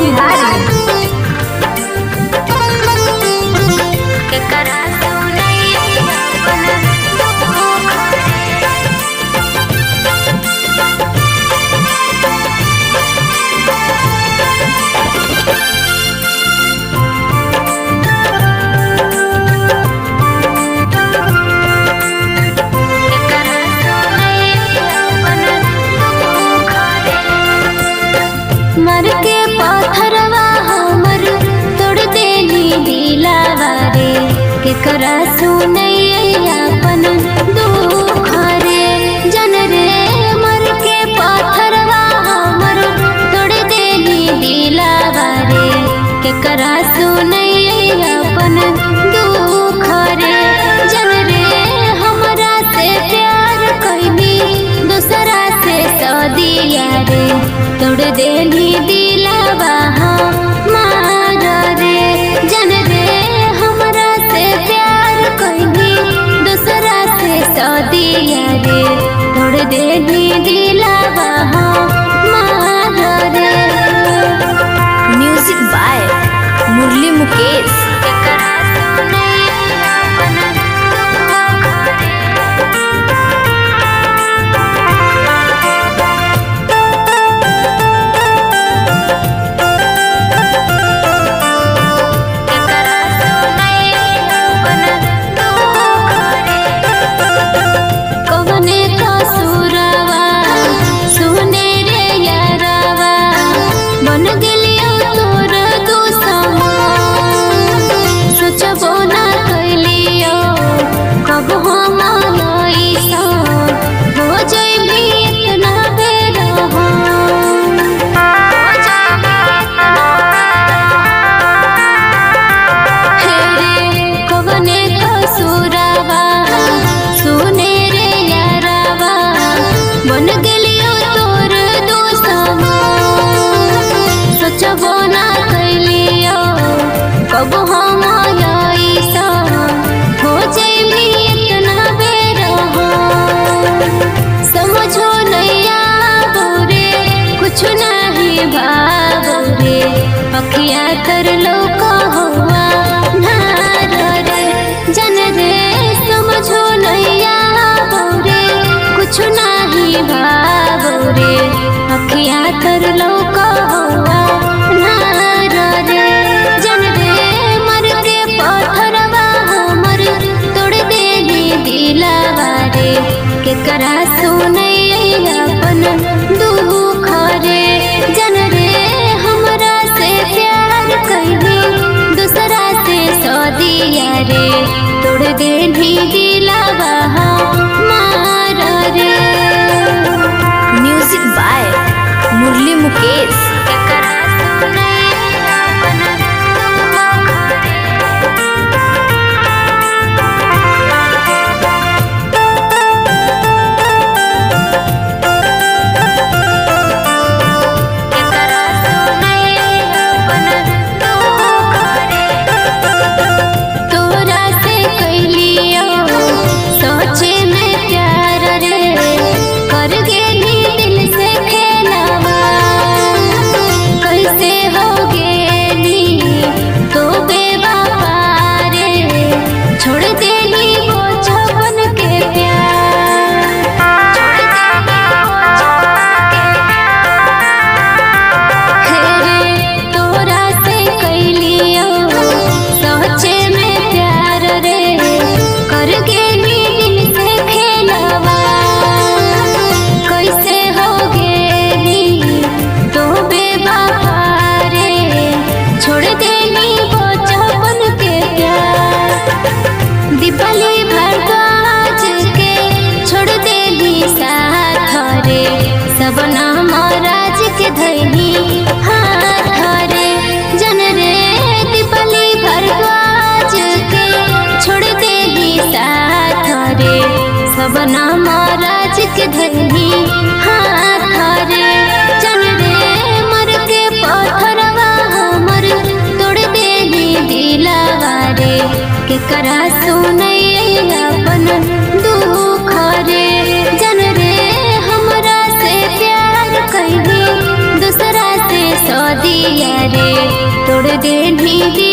मोतिहारी। मर के पत्थरवा हमर तोड़ देली दिलावा रे, केकरा सुनैया अपन दुख रे। जन रे मर के पत्थरवा हमर तोड़ देली दिलावा रे, केकरा सुनैया अपन दुख रे। जन रे हमरा से प्यार कैली दूसरा से सदिया रे, तोड़ देली दिलावा हमार रे। जन रे हमरा से प्यार कैली दूसरा से सदिया रे, तोड़ देली दिलावा हमार रे। म्यूजिक बाय मुरली मुकेश। कब हम ऐसा हो जैबी इतना बेर हो, समझो नैया बोरे कुछ नहीं भावो रे। अखिया कर लो कहुआ नार रे। जन रे समझो नैया बोरे कुछ नहीं भावो रे, अखिया कर लो कहुआ नार रे। जन रे मर के पत्थरवा हमर तोड़ देली दिलावा रे, केकरा सुनैया अपन दुख रे। जन रे हमरा से प्यार कैली दूसरा से सदिया रे, तोड़ देली दिलावा हमार रे। म्यूजिक बाय मुरली मुकेश। दीपाली भारद्वाज के छोड़ देली साथ रे, सब नाम राज के धैली हाथ रे। जन रे दीपाली भारद्वाज के छोड़ देली साथ रे, सब नाम राज के धैली हाथ रे। जन रे मर के पत्थरवा हमर तोड़ देली दिलावा रे, केकरा सुनैया अपन दुख रे। जन रे हमरा से प्यार कैली दूसरा से सदिया रे तोड़ देनी